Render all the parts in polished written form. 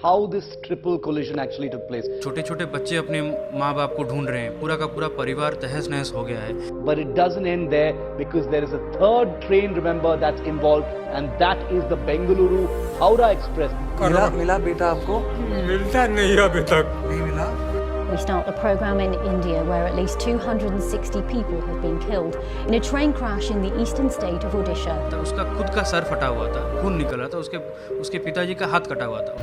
how this triple collision actually took place. छोटे छोटे बच्चे अपने माँ बाप को ढूंढ रहे हैं, पूरा का पूरा परिवार तहस नहस हो गया है। But it doesn't end there, because there is a third train, remember, that's involved, and that is the Bengaluru Howrah Express. मिला बेटा आपको? मिलता नहीं अभी तक। नहीं मिला? We start the program in India, where at least 260 people have been killed in a train crash in the eastern state of Odisha. तो उसका खुद का सर फटा हुआ था, खून निकल रहा था, उसके पिताजी का हाथ कटा हुआ था।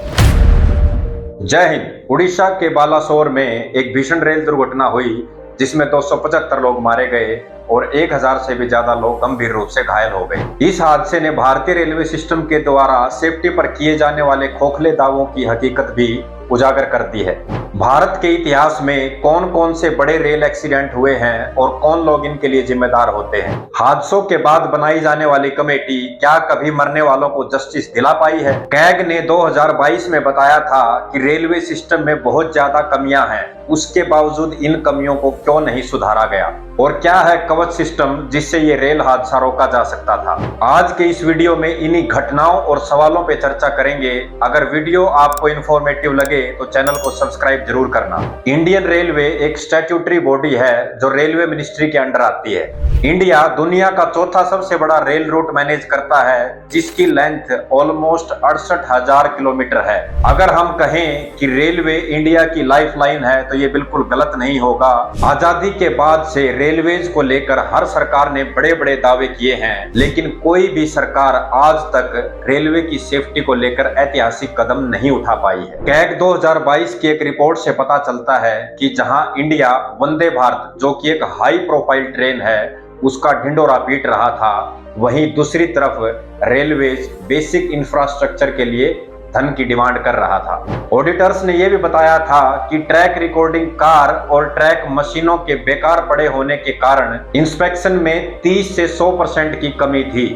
जय हिंद। उड़ीसा के बालासोर में एक भीषण रेल दुर्घटना हुई जिसमें 275 लोग मारे गए और 1000 से भी ज्यादा लोग गंभीर रूप से घायल हो गए। इस हादसे ने भारतीय रेलवे सिस्टम के द्वारा सेफ्टी पर किए जाने वाले खोखले दावों की हकीकत भी उजागर कर दी है। भारत के इतिहास में कौन कौन से बड़े रेल एक्सीडेंट हुए हैं और कौन लोग इनके लिए जिम्मेदार होते हैं। हादसों के बाद बनाई जाने वाली कमेटी क्या कभी मरने वालों को जस्टिस दिला पाई है। कैग ने 2022 में बताया था कि रेलवे सिस्टम में बहुत ज्यादा कमियां हैं, उसके बावजूद इन कमियों को क्यों नहीं सुधारा गया, और क्या है कवच सिस्टम जिससे ये रेल हादसा रोका जा सकता था। आज के इस वीडियो में इन्हीं घटनाओं और सवालों पे चर्चा करेंगे। अगर वीडियो आपको इंफॉर्मेटिव लगे तो चैनल को सब्सक्राइब जरूर करना। इंडियन रेलवे एक स्टैट्यूटरी बॉडी है जो रेलवे मिनिस्ट्री के अंडर आती है। इंडिया दुनिया का चौथा सबसे बड़ा रेल रूट मैनेज करता है जिसकी लेंथ ऑलमोस्ट 68,000 किलोमीटर है। अगर हम कहें कि रेलवे इंडिया की लाइफलाइन है तो ये बिल्कुल गलत नहीं होगा। आजादी के बाद से रेलवेज को लेकर हर सरकार ने बड़े बड़े दावे किए हैं, लेकिन कोई भी सरकार आज तक रेलवे की सेफ्टी को लेकर ऐतिहासिक कदम नहीं उठा पाई है। कैग 2022 की एक रिपोर्ट से पता चलता है कि जहां इंडिया वंदे भारत जो कि एक हाई प्रोफाइल ट्रेन है उसका ढिंडोरा पीट रहा था, वहीं दूसरी तरफ रेलवेज बेसिक इंफ्रास्ट्रक्चर के लिए धन की डिमांड कर रहा था। ऑडिटर्स ने यह भी बताया था कि ट्रैक रिकॉर्डिंग कार और ट्रैक मशीनों के बेकार पड़े होने के कारण इंस्पेक्शन में 30 से 100% की कमी थी।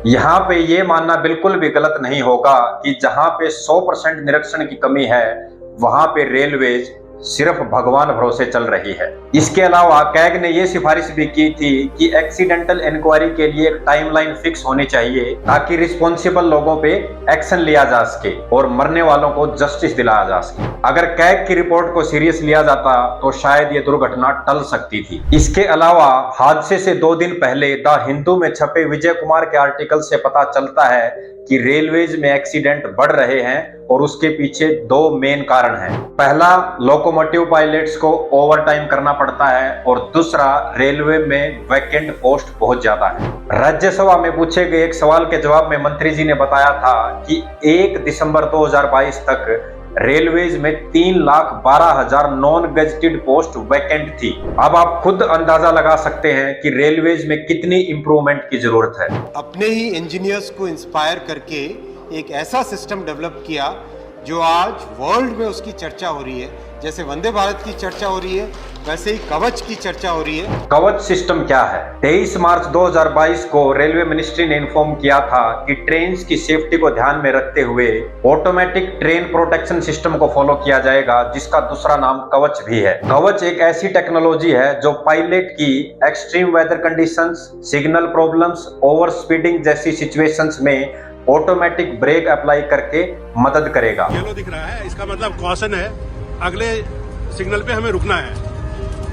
यहाँ पे ये मानना बिल्कुल भी गलत नहीं होगा कि जहाँ पे 100% निरीक्षण की कमी है वहां पे रेलवेज सिर्फ भगवान भरोसे चल रही है। इसके अलावा कैग ने यह सिफारिश भी की थी कि एक्सीडेंटल इंक्वायरी के लिए एक टाइमलाइन फिक्स होनी चाहिए ताकि रिस्पॉन्सिबल लोगों पे एक्शन लिया जा सके और मरने वालों को जस्टिस दिलाया जा सके। अगर कैग की रिपोर्ट को सीरियस लिया जाता तो शायद ये दुर्घटना टल सकती थी। इसके अलावा हादसे से 2 दिन पहले द हिंदू में छपे विजय कुमार के आर्टिकल से पता चलता है कि रेलवेज में एक्सीडेंट बढ़ रहे हैं और उसके पीछे 2 मेन कारण हैं। पहला, लोकोमोटिव पायलट्स को ओवर टाइम करना पड़ता है और दूसरा, रेलवे में वैकेंट पोस्ट बहुत ज्यादा है। राज्यसभा में पूछे गए एक सवाल के जवाब में मंत्री जी ने बताया था कि 1 दिसंबर 2022 तक रेलवेज में 3,12,000 नॉन गजेटेड पोस्ट वैकेंट थी। अब आप खुद अंदाजा लगा सकते हैं कि रेलवेज में कितनी इंप्रूवमेंट की जरूरत है। अपने ही इंजीनियर्स को इंस्पायर करके एक ऐसा सिस्टम डेवलप किया जो आज वर्ल्ड में उसकी चर्चा हो रही है। जैसे वंदे भारत की चर्चा हो रही है वैसे ही कवच की चर्चा हो रही है। कवच सिस्टम क्या है? 23 मार्च 2022 को रेलवे मिनिस्ट्री ने इन्फॉर्म किया था कि ट्रेन्स की सेफ्टी को ध्यान में रखते हुए ऑटोमेटिक ट्रेन प्रोटेक्शन सिस्टम को फॉलो किया जाएगा जिसका दूसरा नाम कवच भी है। कवच एक ऐसी टेक्नोलॉजी है जो पायलट की extreme weather conditions, signal problems, over speeding जैसी सिचुएशंस में ऑटोमेटिक ब्रेक अप्लाई करके मदद करेगा। येलो दिख रहा है, इसका मतलब कॉशन है, अगले सिग्नल पे हमें रुकना है,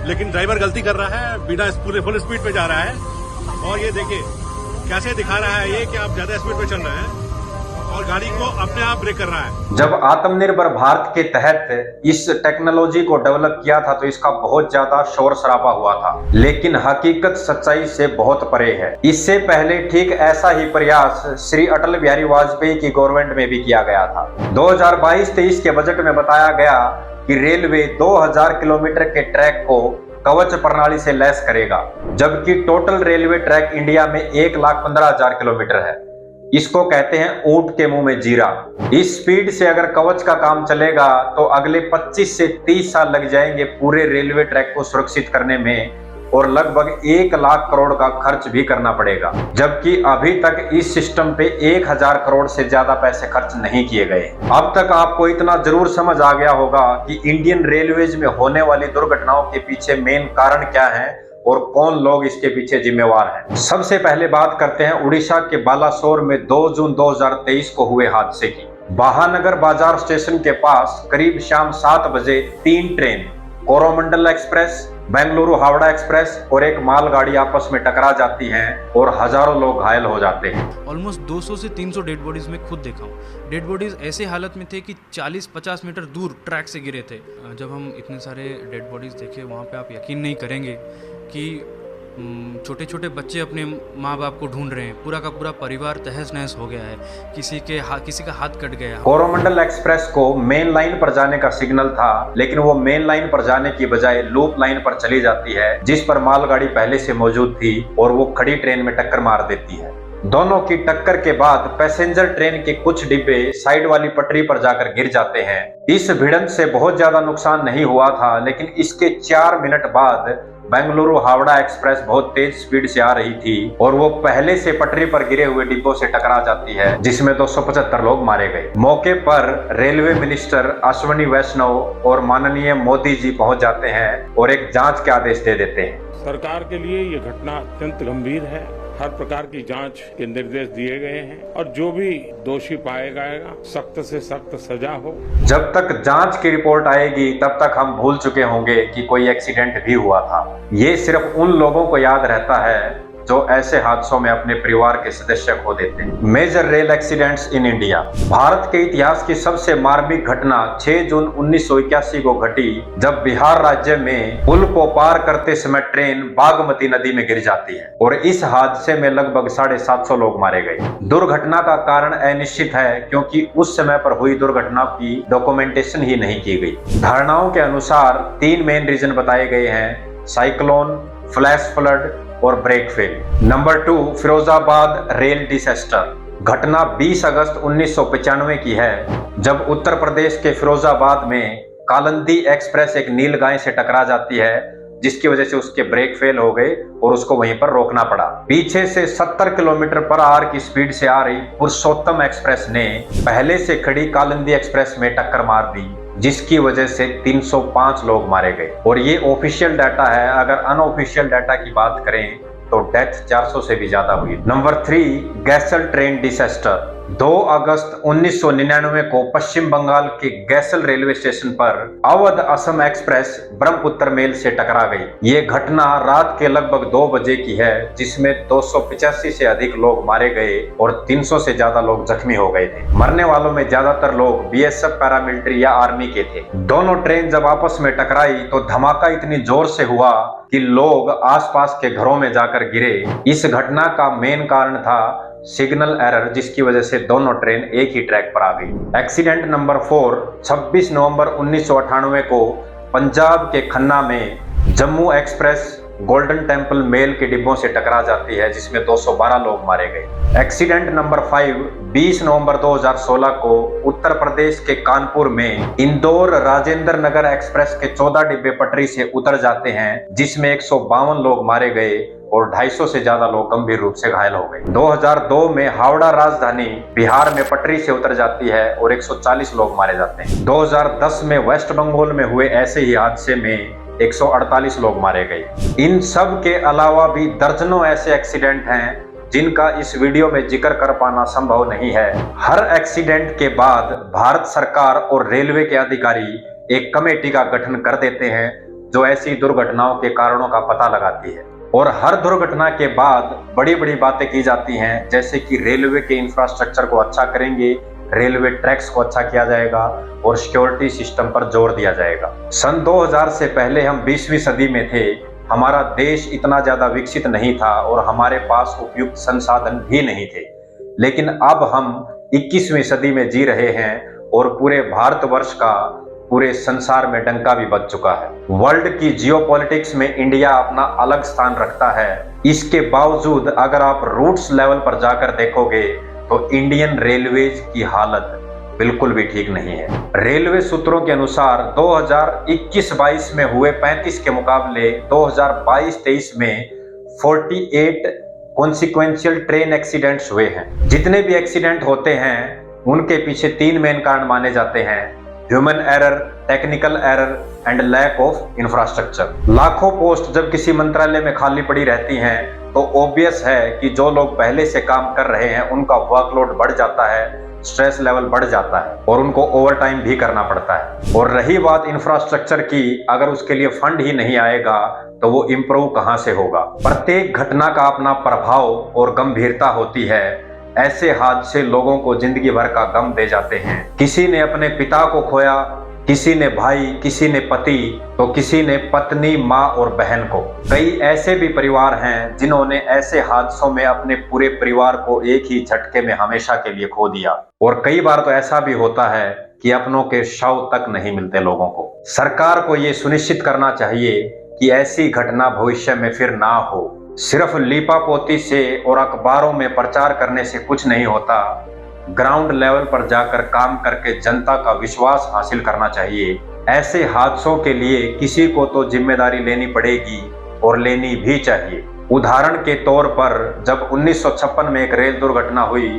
लेकिन ड्राइवर गलती कर रहा है, बिना पूरे फुल स्पीड पे जा रहा है। और ये देखिए कैसे दिखा रहा है ये कि आप ज्यादा स्पीड पे चल रहे हैं और गाड़ी को अपने आप ब्रेक कर रहा है। जब आत्मनिर्भर भारत के तहत इस टेक्नोलॉजी को डेवलप किया था तो इसका बहुत ज्यादा शोर शराबा हुआ था, लेकिन हकीकत सच्चाई से बहुत परे है। इससे पहले ठीक ऐसा ही प्रयास श्री अटल बिहारी वाजपेयी की गवर्नमेंट में भी किया गया था। 2022-23 के बजट में बताया गया कि रेलवे 2000 किलोमीटर के ट्रैक को कवच प्रणाली से लैस करेगा, जबकि टोटल रेलवे ट्रैक इंडिया में 1,15,000 किलोमीटर है। इसको कहते हैं ऊंट के मुंह में जीरा। इस स्पीड से अगर कवच का काम चलेगा तो अगले 25 से 30 साल लग जाएंगे पूरे रेलवे ट्रैक को सुरक्षित करने में और लगभग 1 लाख करोड़ का खर्च भी करना पड़ेगा, जबकि अभी तक इस सिस्टम पे 1000 करोड़ से ज्यादा पैसे खर्च नहीं किए गए। अब तक आपको इतना जरूर समझ आ गया होगा कि इंडियन रेलवेज में होने वाली दुर्घटनाओं के पीछे मेन कारण क्या है और कौन लोग इसके पीछे जिम्मेवार हैं। सबसे पहले बात करते हैं उड़ीसा के बालासोर में 2 जून 2023 को हुए हादसे की। बहानगर बाजार स्टेशन के पास करीब शाम 7 बजे 3 train Coromandel express, Bengaluru Howrah express और एक मालगाड़ी आपस में टकरा जाती हैं और हजारों लोग घायल हो जाते हैं। ऑलमोस्ट 200 से 300 डेड बॉडीज में खुद देखा हूँ। डेड बॉडीज ऐसे हालत में थे कि 40-50 मीटर दूर ट्रैक से गिरे थे। जब हम इतने सारे डेड बॉडीज देखे वहाँ पे आप यकीन नहीं करेंगे कि छोटे छोटे बच्चे अपने माँ बाप को ढूंढ रहे हैं। पूरा का पूरा परिवार तहस नहस हो गया है। किसी का हाथ कट गया। कोरोमंडल एक्सप्रेस को मेन लाइन पर जाने का सिग्नल था, लेकिन वो मेन लाइन पर जाने की बजाय लूप लाइन पर चली जाती है, जिस पर मालगाड़ी पहले से मौजूद थी और वो खड़ी ट्रेन में टक्कर मार देती है। दोनों की टक्कर के बाद पैसेंजर ट्रेन के कुछ डिब्बे साइड वाली पटरी पर जाकर गिर जाते हैं। इस भिड़ंत से बहुत ज्यादा नुकसान नहीं हुआ था, लेकिन इसके 4 मिनट बाद बेंगलुरु हावड़ा एक्सप्रेस बहुत तेज स्पीड से आ रही थी और वो पहले से पटरी पर गिरे हुए डिब्बों से टकरा जाती है, जिसमें 275 लोग मारे गए। मौके पर रेलवे मिनिस्टर अश्विनी वैष्णव और माननीय मोदी जी पहुंच जाते हैं और एक जांच के आदेश दे देते हैं। सरकार के लिए ये घटना अत्यंत गंभीर है। हर प्रकार की जांच के निर्देश दिए गए हैं और जो भी दोषी पाया जाएगा सख्त से सख्त सजा हो। जब तक जांच की रिपोर्ट आएगी तब तक हम भूल चुके होंगे कि कोई एक्सीडेंट भी हुआ था। ये सिर्फ उन लोगों को याद रहता है जो ऐसे हादसों में अपने परिवार के सदस्य खो देते हैं। Major rail accidents in India. भारत के इतिहास की सबसे मार्मिक घटना 6 जून 1981 को घटी, जब बिहार राज्य में पुल को पार करते समय ट्रेन बागमती नदी में गिर जाती है और इस हादसे में लगभग 750 लोग मारे गए। दुर्घटना का कारण अनिश्चित है, क्योंकि उस समय पर हुई दुर्घटना की डॉक्यूमेंटेशन ही नहीं की गई। धारणाओं के अनुसार 3 मेन रीजन बताए गए हैं: साइक्लोन, फ्लैश फ्लड और brake fail. Number 2, Firozabad rail disaster. घटना 20 अगस्त 1995 की है, जब उत्तर प्रदेश के फिरोजाबाद में कालिंदी एक्सप्रेस एक नीलगाय से टकरा जाती है, जिसकी वजह से उसके ब्रेक फेल हो गए और उसको वहीं पर रोकना पड़ा। पीछे से 70 किलोमीटर पर आवर की स्पीड से आ रही पुरुषोत्तम एक्सप्रेस ने पहले से खड़ी कालिंदी एक्सप्रेस में टक्कर मार दी, जिसकी वजह से 305 लोग मारे गए। और ये ऑफिशियल डाटा है। अगर अनऑफिशियल डाटा की बात करें तो डेथ 400 से भी ज्यादा हुई। Number 3, गैसल train disaster. 2 अगस्त 1999 को पश्चिम बंगाल के गैसल रेलवे स्टेशन पर अवध असम एक्सप्रेस ब्रह्मपुत्र मेल से टकरा गई। ये घटना रात के लगभग 2 बजे की है, जिसमें 285 से अधिक लोग मारे गए और 300 से ज्यादा लोग जख्मी हो गए थे। मरने वालों में ज्यादातर लोग बीएसएफ, पैरामिलिट्री या आर्मी के थे। दोनों ट्रेन जब आपस में टकराई तो धमाका इतनी जोर से हुआ कि लोग आसपास के घरों में जाकर गिरे। इस घटना का मेन कारण था सिग्नल एरर, जिसकी वजह से दोनों ट्रेन एक ही ट्रैक पर आ गई। एक्सीडेंट नंबर 4, 26 नवंबर 1998 को पंजाब के खन्ना में Jammu Express Golden Temple Mail के डिब्बों से टकरा जाती है, जिसमें 212 लोग मारे गए। एक्सीडेंट नंबर 5, 20 नवंबर 2016 को उत्तर प्रदेश के कानपुर में इंदौर राजेंद्र नगर एक्सप्रेस के 14 डिब्बे पटरी से उतर जाते हैं, जिसमें 152 लोग मारे गए और 250 से ज्यादा लोग गंभीर रूप से घायल हो गए। 2002 में हावड़ा राजधानी बिहार में पटरी से उतर जाती है और 140 लोग मारे जाते हैं। 2010 में वेस्ट बंगाल में हुए ऐसे ही हादसे में 148 लोग मारे गए। इन सब के अलावा भी दर्जनों ऐसे एक्सीडेंट हैं जिनका इस वीडियो में जिक्र कर पाना संभव नहीं है। हर एक्सीडेंट के बाद भारत सरकार और रेलवे के अधिकारी एक कमेटी का गठन कर देते हैं, जो ऐसी दुर्घटनाओं के कारणों का पता लगाती है। और हर दुर्घटना के बाद बड़ी बड़ी बातें की जाती हैं, जैसे कि रेलवे के इंफ्रास्ट्रक्चर को अच्छा करेंगे, रेलवे ट्रैक्स को अच्छा किया जाएगा और सिक्योरिटी सिस्टम पर जोर दिया जाएगा। सन 2000 से पहले हम 20वीं सदी में थे। हमारा देश इतना ज्यादा विकसित नहीं था और हमारे पास उपयुक्त संसाधन भी नहीं थे, लेकिन अब हम 21वीं सदी में जी रहे हैं और पूरे भारतवर्ष का पूरे संसार में डंका भी बज चुका है। वर्ल्ड की जियोपॉलिटिक्स में इंडिया अपना अलग स्थान रखता है। इसके बावजूद अगर आप रूट्स लेवल पर जाकर देखोगे तो इंडियन रेलवेज की हालत बिल्कुल भी ठीक नहीं है। रेलवे सूत्रों के अनुसार 2021-22 में हुए 35 के मुकाबले 2022-23 में 48 कॉन्सिक्वेंशियल ट्रेन एक्सीडेंट्स हुए हैं। जितने भी एक्सीडेंट होते हैं उनके पीछे 3 मेन कारण माने जाते हैं: human error, technical error and lack of infrastructure. लाखों पोस्ट जब किसी मंत्रालय में खाली पड़ी रहती हैं तो ऑब्वियस है कि जो लोग पहले से काम कर रहे हैं उनका वर्कलोड बढ़ जाता है, स्ट्रेस लेवल बढ़ जाता है और उनको ओवर टाइम भी करना पड़ता है। और रही बात इंफ्रास्ट्रक्चर की, अगर उसके लिए फंड ही नहीं आएगा तो वो इम्प्रूव कहां से होगा। प्रत्येक घटना का अपना प्रभाव और गंभीरता होती है। ऐसे हादसे लोगों को जिंदगी भर का गम दे जाते हैं। किसी ने अपने पिता को खोया, किसी ने भाई, किसी ने पति, तो किसी ने पत्नी, माँ और बहन को। कई ऐसे भी परिवार हैं जिन्होंने ऐसे हादसों में अपने पूरे परिवार को एक ही झटके में हमेशा के लिए खो दिया। और कई बार तो ऐसा भी होता है कि अपनों के शव तक नहीं मिलते लोगों को। सरकार को ये सुनिश्चित करना चाहिए कि ऐसी घटना भविष्य में फिर ना हो। सिर्फ लीपापोती से और अखबारों में प्रचार करने से कुछ नहीं होता। ग्राउंड लेवल पर जाकर काम करके जनता का विश्वास हासिल करना चाहिए। ऐसे हादसों के लिए किसी को तो जिम्मेदारी लेनी पड़ेगी और लेनी भी चाहिए। उदाहरण के तौर पर जब 1956 में एक रेल दुर्घटना हुई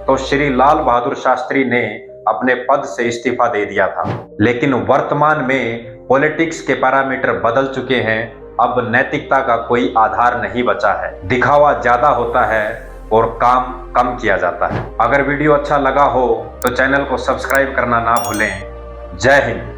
तो श्री लाल बहादुर शास्त्री ने अपने पद से इस्तीफा दे दिया था। लेकिन वर्तमान में पॉलिटिक्स के पैरामीटर बदल चुके हैं। अब नैतिकता का कोई आधार नहीं बचा है। दिखावा ज्यादा होता है और काम कम किया जाता है। अगर वीडियो अच्छा लगा हो तो चैनल को सब्सक्राइब करना ना भूलें। जय हिंद।